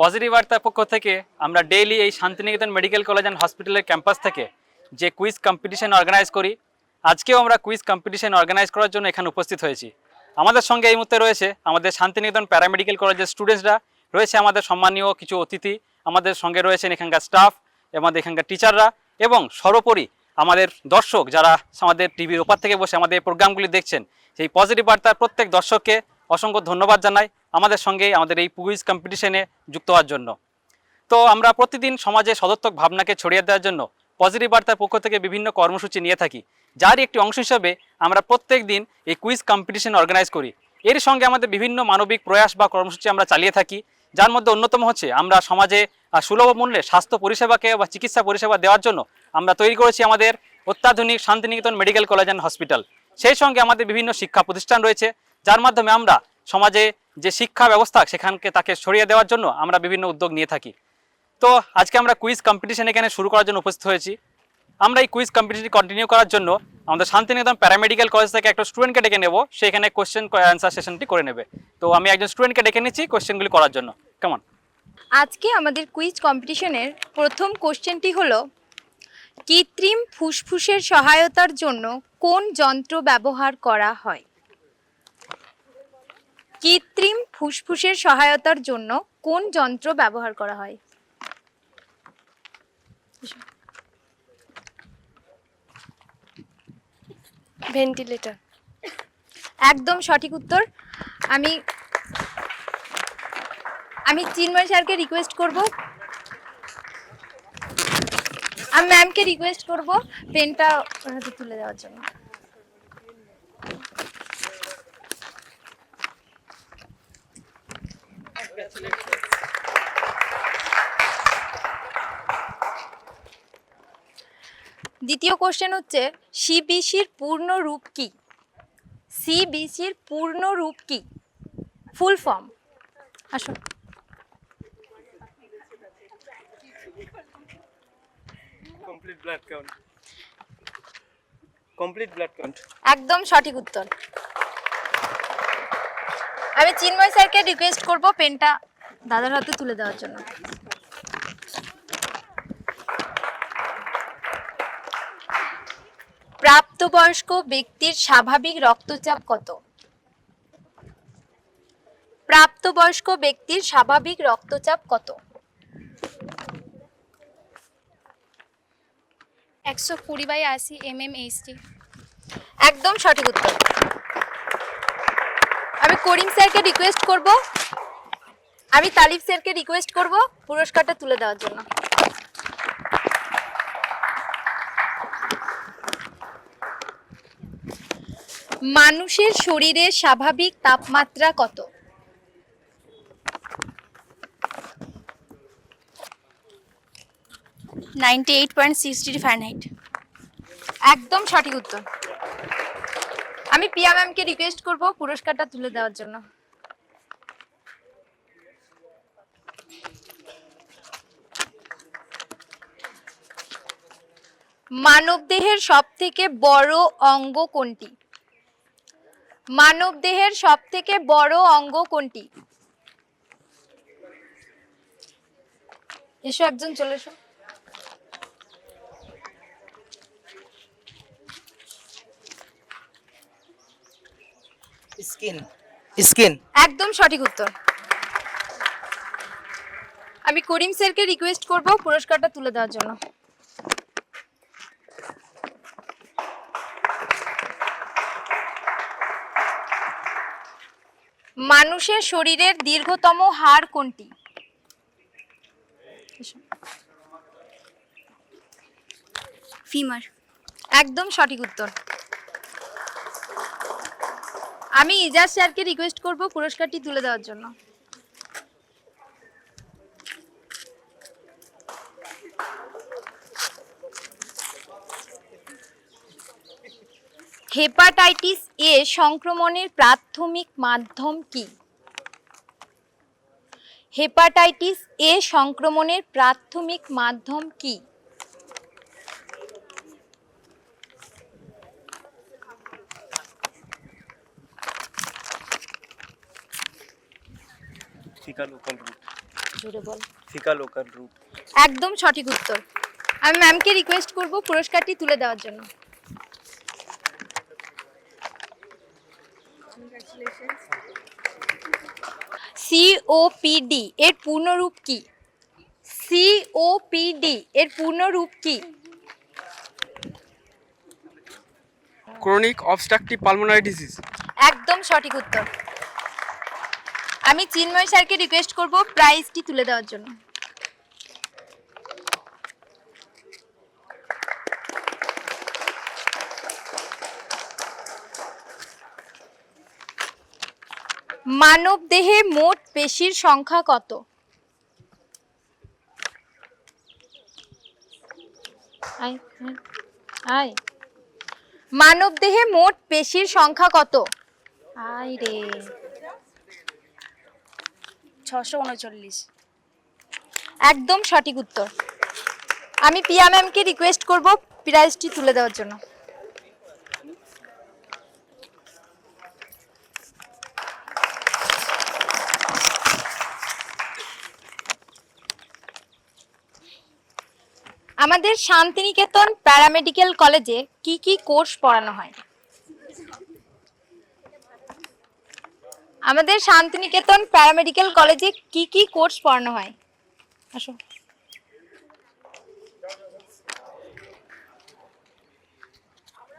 Positive বার্তার পক্ষ থেকে আমরা ডেইলি এই শান্তিনিকেতন মেডিকেল কলেজ অ্যান্ড হসপিটালের ক্যাম্পাস থেকে যে কুইজ কম্পিটিশন অর্গানাইজ করি, আজকেও আমরা কুইজ কম্পিটিশন অর্গানাইজ করার জন্য এখানে উপস্থিত হয়েছি। আমাদের সঙ্গে এই মুহূর্তে রয়েছে আমাদের শান্তিনিকেতন প্যারামেডিক্যাল কলেজের স্টুডেন্টসরা, রয়েছে আমাদের সম্মানীয় কিছু অতিথি, আমাদের সঙ্গে রয়েছেন এখানকার স্টাফ, আমাদের এখানকার টিচাররা এবং সর্বোপরি আমাদের দর্শক যারা আমাদের টিভির ওপার থেকে বসে আমাদের প্রোগ্রামগুলি দেখছেন। সেই পজিটিভ বার্তার প্রত্যেক দর্শককে অসংখ্য ধন্যবাদ জানাই আমাদের সঙ্গে আমাদের এই কুইজ কম্পিটিশনে যুক্ত হওয়ার জন্য। তো আমরা প্রতিদিন সমাজে সদর্থক ভাবনাকে ছড়িয়ে দেওয়ার জন্য পজিটিভ বার্তার পক্ষ থেকে বিভিন্ন কর্মসূচি নিয়ে থাকি, যারই একটি অংশ হিসাবে আমরা প্রত্যেক দিন এই কুইজ কম্পিটিশন অর্গানাইজ করি। এর সঙ্গে আমাদের বিভিন্ন মানবিক প্রয়াস বা কর্মসূচি আমরা চালিয়ে থাকি, যার মধ্যে অন্যতম হচ্ছে আমরা সমাজে সুলভ মূল্যে স্বাস্থ্য পরিষেবাকে বা চিকিৎসা পরিষেবা দেওয়ার জন্য আমরা তৈরি করেছি আমাদের অত্যাধুনিক Santiniketan medical college and hospital. সেই সঙ্গে আমাদের বিভিন্ন শিক্ষা প্রতিষ্ঠান রয়েছে, যার মাধ্যমে আমরা সমাজে যে শিক্ষা ব্যবস্থা সেখানকে তাকে ছড়িয়ে দেওয়ার জন্য আমরা বিভিন্ন উদ্যোগ নিয়ে থাকি। তো আজকে আমরা কুইজ কম্পিটিশন এখানে শুরু করার জন্য উপস্থিত হয়েছি। আমরা এই কুইজ কম্পিটিশন কন্টিনিউ করার জন্য আমাদের শান্তিনিকেতন প্যারামেডিক্যাল কলেজ থেকে একটা স্টুডেন্টকে ডেকে নেব, সে এখানে কোয়েশ্চেন অ্যান্সার সেশনটি করে নেবে। তো আমি একজন স্টুডেন্টকে ডেকে নিচ্ছি কোয়েশ্চেনগুলি করার জন্য। কেমন? আজকে আমাদের কুইজ কম্পিটিশনের প্রথম কোশ্চেনটি হলো, কৃত্রিম ফুসফুসের সহায়তার জন্য কোন যন্ত্র ব্যবহার করা হয়? কৃত্রিম ফুসফুসের সহায়তার জন্য কোন যন্ত্র ব্যবহার করা হয়? ভেন্টিলেটর। একদম সঠিক উত্তর। আমি চিন্ময় স্যারকে রিকোয়েস্ট করব, আমি ম্যামকে রিকোয়েস্ট করব পেনটা ওর হাতে তুলে দেওয়ার জন্য। দ্বিতীয় কোশ্চেন হচ্ছে, সিবিসির পূর্ণ রূপ কি? সিবিসির পূর্ণ রূপ কি? Full form. আসুন। Complete blood count. Complete blood count. একদম সঠিক উত্তর। আমি চিন্ময় স্যারকে রিকোয়েস্ট করব পেনটা দাদার হাতে তুলে দেওয়ার জন্য। প্রাপ্তবয়স্ক ব্যক্তির স্বাভাবিক রক্তচাপ কত? প্রাপ্তবয়স্ক ব্যক্তির স্বাভাবিক রক্তচাপ কত? 120/80 mmHg। একদম সঠিক উত্তর। আমি করিম স্যারকে রিকোয়েস্ট করব, আমি তালিব স্যারকে রিকোয়েস্ট করব পুরস্কারটা তুলে দেওয়ার জন্য। মানুষের শরীরের স্বাভাবিক তাপমাত্রা কত? 98.6 ডিগ্রি ফারেনহাইট। একদম সঠিক উত্তর। আমি পিয়া ম্যামকে রিকোয়েস্ট করব পুরস্কারটা তুলে দেওয়ার জন্য। মানবদেহের সবথেকে বড় অঙ্গ কোনটি? মানবদেহের সবথেকে বড় অঙ্গ কোনটি? এসো, একজন চলে এসো। স্কিন। স্কিন। একদম সঠিক উত্তর। আমি করিম স্যারকে রিকোয়েস্ট করব পুরস্কারটা তুলে দেওয়ার জন্য। মানুষের শরীরের দীর্ঘতম হাড় কোনটি? ফিমার। একদম সঠিক উত্তর। আমি ইজাজ স্যারকে রিকোয়েস্ট করব পুরস্কারটি তুলে দেওয়ার জন্য। হেপাটাইটিস এ সংক্রমণের প্রাথমিক মাধ্যম কি? হেপাটাইটিস এ সংক্রমণের প্রাথমিক মাধ্যম কি? Faecal oral route. জোরে বল। ফিকা লোকাল রুট। একদম সঠিক উত্তর। আমি ম্যামকে রিকোয়েস্ট করব পুরস্কারটি তুলে দেওয়ার জন্য। সিওপিডি এর পূর্ণরূপ কি? সিওপিডি এর পূর্ণরূপ কি? Chronic obstructive pulmonary disease. একদম সঠিক উত্তর। আমি চিন্ময় স্যারকে রিকোয়েস্ট করব প্রাইজটি তুলে দেওয়ার জন্য। মানব দেহে মোট পেশির সংখ্যা কত? মানব দেহে মোট পেশির সংখ্যা কত? আই রে 639। একদম সঠিক উত্তর। আমি পিয়া ম্যামকে রিকোয়েস্ট করব প্রাইজটি তুলে দেওয়ার জন্য। আমাদের শান্তিনিকেতন প্যারামেডিক্যাল কলেজে কি কি কোর্স পড়ানো হয়? আমাদের শান্তিনিকেতন প্যারামেডিক্যাল কলেজে কি কি কোর্স পড়ানো হয়? আসো।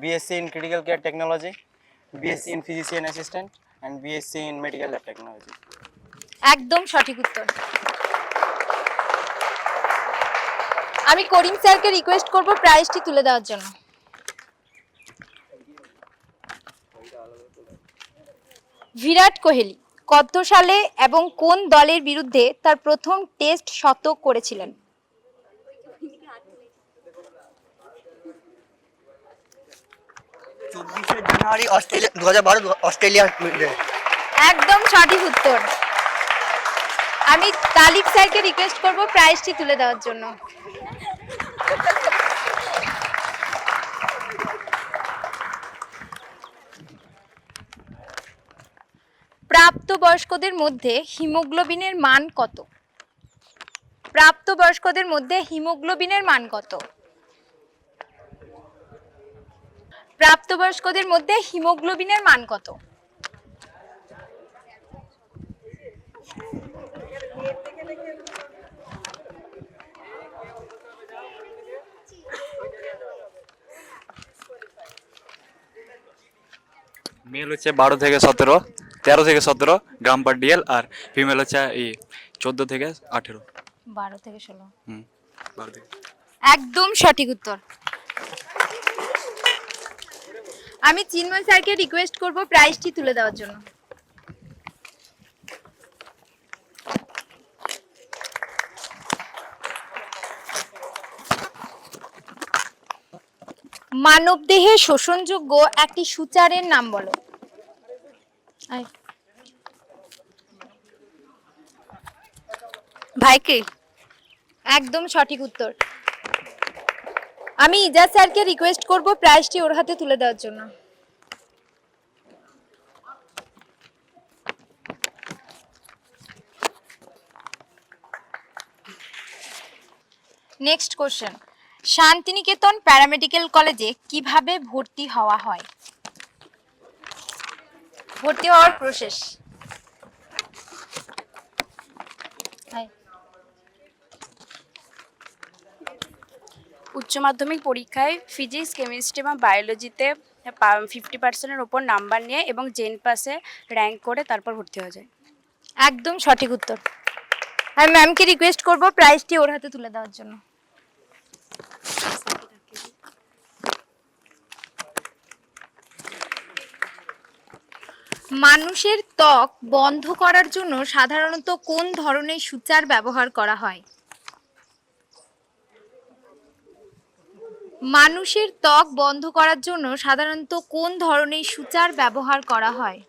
BSc in Critical Care Technology, BSc in Physician Assistant, and BSc in Medical Lab Technology. একদম সঠিক উত্তর। আমি করিম স্যারকে রিকোয়েস্ট করব প্রাইজটি তুলে দেওয়ার জন্য। বিরাট কোহলি কত সালে এবং কোন দলের বিরুদ্ধে তার প্রথম টেস্ট শতক করেছিলেন? জানুয়ারি অস্ট্রেলিয়া 2012 অস্ট্রেলিয়ার বিরুদ্ধে। একদম সঠিক উত্তর। আমি তালিব স্যারকে রিকোয়েস্ট করব প্রাইজটি তুলে দেওয়ার জন্য। প্রাপ্তবয়স্কদের মধ্যে হিমোগ্লোবিনের মান কত? প্রাপ্তবয়স্কদের মধ্যে হিমোগ্লোবিনের মান কত? প্রাপ্তবয়স্কদের মধ্যে হিমোগ্লোবিনের মান কত? মেল হচ্ছে 12 থেকে 17, 13 থেকে 17 গ্রাম পার ডিএল, আর ফিমেল হচ্ছে এই 14 থেকে 18। 12 থেকে 16। 12 থেকে। একদম সঠিক উত্তর। আমি চিন্ময় স্যারকে রিকোয়েস্ট করব প্রাইজটি তুলে দেওয়ার জন্য। মানবদেহে শোষণযোগ্য একটি সূচারের নাম বলো। ভাইকে। একদম সঠিক উত্তর। আমি ইজাজ স্যারকে রিকোয়েস্ট করব প্রাইজটি ওর হাতে তুলে দেওয়ার জন্য। নেক্সট কোশ্চেন, শান্তিনিকেতন প্যারামেডিক্যাল কলেজে কিভাবে ভর্তি হওয়া হয়? ভর্তি হওয়ার প্রসেস। উচ্চ মাধ্যমিক পরীক্ষায় ফিজিক্স, কেমিস্ট্রি এবং বায়োলজিতে 50%-এর ওপর নাম্বার নিয়ে এবং জেন পাসে র্যাঙ্ক করে তারপর ভর্তি হয়ে যায়। একদম সঠিক উত্তর। আমি ম্যামকে রিকোয়েস্ট করব প্রাইজটি ওর হাতে তুলে দেওয়ার জন্য। মানুষের ত্বক বন্ধ করার জন্য সাধারণত কোন ধরনের সূচার ব্যবহার করা হয়? মানুষের ত্বক বন্ধ করার জন্য সাধারণত কোন ধরনের সূচার ব্যবহার করা হয়?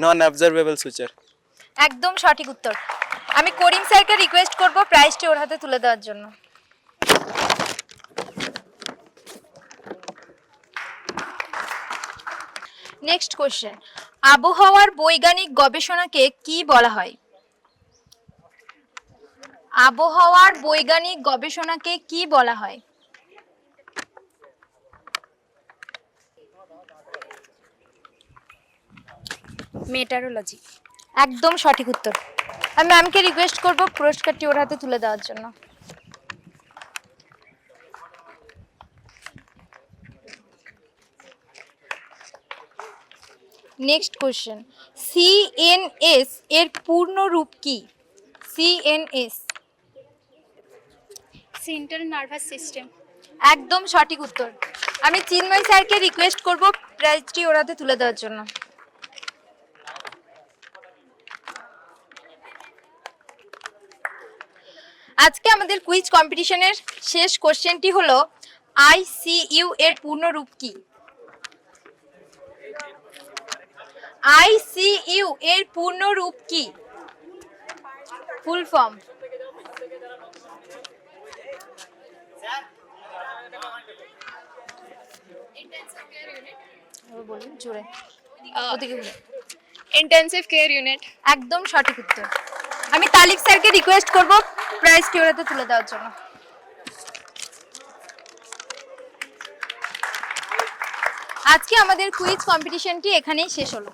Non-observable suture. একদম সঠিক উত্তর। আমি করিম স্যারকে রিকোয়েস্ট করব প্রাইজটি ওর হাতে তুলে দেওয়ার জন্য। নেক্সট কোশ্চেন, আবহাওয়ার বৈজ্ঞানিক গবেষণাকে কি বলা হয়? আবহাওয়ার বৈজ্ঞানিক গবেষণাকে কি বলা হয়? মেটারোলজি। একদম সঠিক উত্তর। আমি ম্যামকে রিকোয়েস্ট করব পুরস্কারটি ওর হাতে তুলে দেওয়ার জন্য। নেক্সট কোশ্চেন, সিএনএস এর পূর্ণ রূপ কি? সিএনএস। Central nervous system. একদম সঠিক উত্তর। আমি চিন্ময় স্যারকে রিকোয়েস্ট করব প্রাইজটি ওর হাতে তুলে দেওয়ার জন্য। আজকে আমাদের কুইজ কম্পিটিশনের শেষ কোশ্চেনটি হলো আইসিইউ এর পূর্ণ রূপ কি? আইসিইউ এর পূর্ণ রূপ কি? Full form. বলুন জোরে, ওদিকে ঘুরে। Intensive care unit. একদম সঠিক উত্তর। আমি তালিক স্যারকে রিকোয়েস্ট করব প্রাইজটি ওর হাতে তুলে দেওয়ার জন্য। আজকে আমাদের কুইজ কম্পিটিশনটি এখানেই শেষ হলো।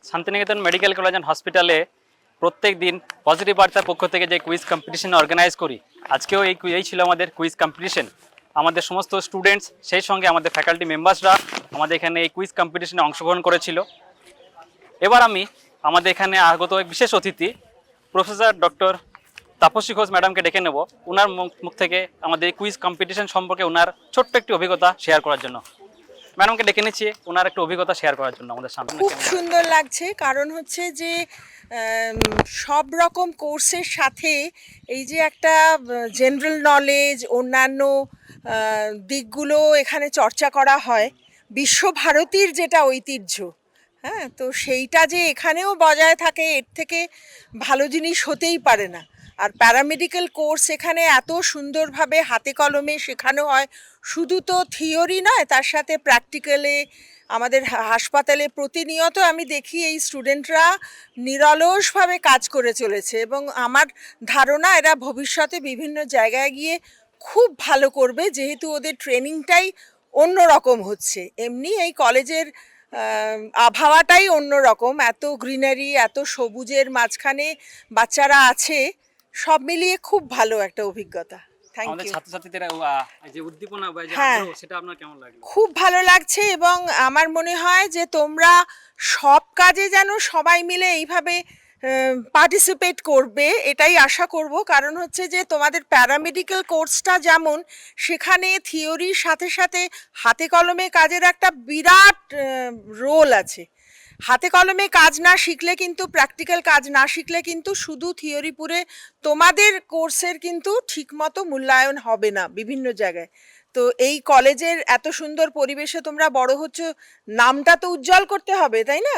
শান্তিনিকেতন মেডিকেল কলেজ অ্যান্ড হসপিটালে প্রত্যেক দিন পজিটিভ বার্তার পক্ষ থেকে যে কুইজ কম্পিটিশন অর্গানাইজ করি, আজকেও এই ছিল আমাদের কুইজ কম্পিটিশন। আমাদের সমস্ত স্টুডেন্টস সেই সঙ্গে আমাদের ফ্যাকাল্টি মেম্বার্সরা আমাদের এখানে এই কুইজ কম্পিটিশনে অংশগ্রহণ করেছিল। এবার আমি আমাদের এখানে আগত এক বিশেষ অতিথি প্রফেসর ডক্টর তাপসী ঘোষ ম্যাডামকে ডেকে নেব, ওনার মুখ থেকে আমাদের এই কুইজ কম্পিটিশন সম্পর্কে ওনার ছোট্ট একটি অভিজ্ঞতা শেয়ার করার জন্য। ম্যাডামকে ডেকে নিচ্ছি ওনার একটু অভিজ্ঞতা শেয়ার করার জন্য আমাদের সামনে। খুব সুন্দর লাগছে, কারণ হচ্ছে যে সব রকম কোর্সের সাথে এই যে একটা জেনারেল নলেজ, অন্যান্য দিকগুলো এখানে চর্চা করা হয়, বিশ্বভারতীর যেটা ঐতিহ্য, হ্যাঁ, তো সেইটা যে এখানেও বজায় থাকে, এর থেকে ভালো জিনিস হতেই পারে না। আর প্যারামেডিক্যাল কোর্স এখানে এত সুন্দরভাবে হাতে কলমে শেখানো হয়, শুধু তো থিওরি নয়, তার সাথে প্র্যাকটিক্যালে আমাদের হাসপাতালে প্রতিনিয়ত আমি দেখি এই স্টুডেন্টরা নিরলসভাবে কাজ করে চলেছে, এবং আমার ধারণা এরা ভবিষ্যতে বিভিন্ন জায়গায় গিয়ে খুব ভালো করবে, যেহেতু ওদের ট্রেনিংটাই অন্য রকম হচ্ছে। এমনি এই কলেজের আবহাওয়াটাই অন্যরকম, এত গ্রিনারি, এত সবুজের মাঝখানে বাচ্চারা আছে, সব মিলিয়ে খুব ভালো একটা অভিজ্ঞতা। থ্যাংক আমাদের ইউ। ছাত্রছাত্রীদের যে উদ্দীপনা বা যে হ্যাঁ। আগ্রহ, সেটা আপনার কেমন লাগলো? খুব ভালো লাগছে, এবং আমার মনে হয় যে তোমরা সব কাজে যেন সবাই মিলে এইভাবে পার্টিসিপেট করবে, এটাই আশা করব। কারণ হচ্ছে যে তোমাদের প্যারামেডিক্যাল কোর্সটা যেমন, সেখানে থিওরির সাথে সাথে হাতে কলমে কাজের একটা বিরাট রোল আছে। হাতে কলমে কাজ না শিখলে কিন্তু, প্র্যাকটিক্যাল কাজ না শিখলে কিন্তু শুধু থিওরি পুরে তোমাদের কোর্সের কিন্তু ঠিকমতো মূল্যায়ন হবে না বিভিন্ন জায়গায়। তো এই কলেজের এত সুন্দর পরিবেশে তোমরা বড় হচ্ছ, নামটা তো উজ্জ্বল করতে হবে, তাই না?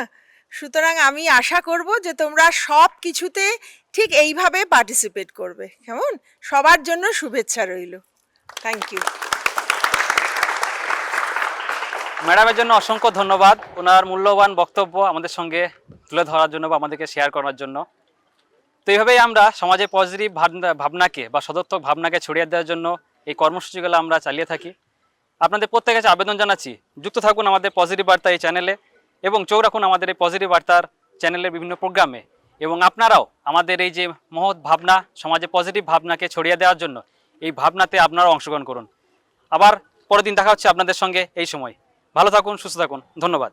সুতরাং আমি আশা করব যে তোমরা সব কিছুতে ঠিক এইভাবে পার্টিসিপেট করবে। কেমন? সবার জন্য শুভেচ্ছা রইল। Thank you. ম্যাডামের জন্য অসংখ্য ধন্যবাদ, ওনার মূল্যবান বক্তব্য আমাদের সঙ্গে তুলে ধরার জন্য বা আমাদেরকে শেয়ার করার জন্য। তো এইভাবেই আমরা সমাজে পজিটিভ ভাবনাকে বা সদর্থক ভাবনাকে ছড়িয়ে দেওয়ার জন্য এই কর্মসূচিগুলো আমরা চালিয়ে থাকি। আপনাদের প্রত্যেকের কাছে আবেদন জানাচ্ছি, যুক্ত থাকুন আমাদের পজিটিভ বার্তা এই চ্যানেলে, এবং চোখ রাখুন আমাদের এই পজিটিভ বার্তার চ্যানেলের বিভিন্ন প্রোগ্রামে। এবং আপনারাও আমাদের এই যে মহৎ ভাবনা, সমাজে পজিটিভ ভাবনাকে ছড়িয়ে দেওয়ার জন্য এই ভাবনাতে আপনারাও অংশগ্রহণ করুন। আবার পরের দিন দেখা হচ্ছে আপনাদের সঙ্গে এই সময়। ভালো থাকুন, সুস্থ থাকুন, ধন্যবাদ।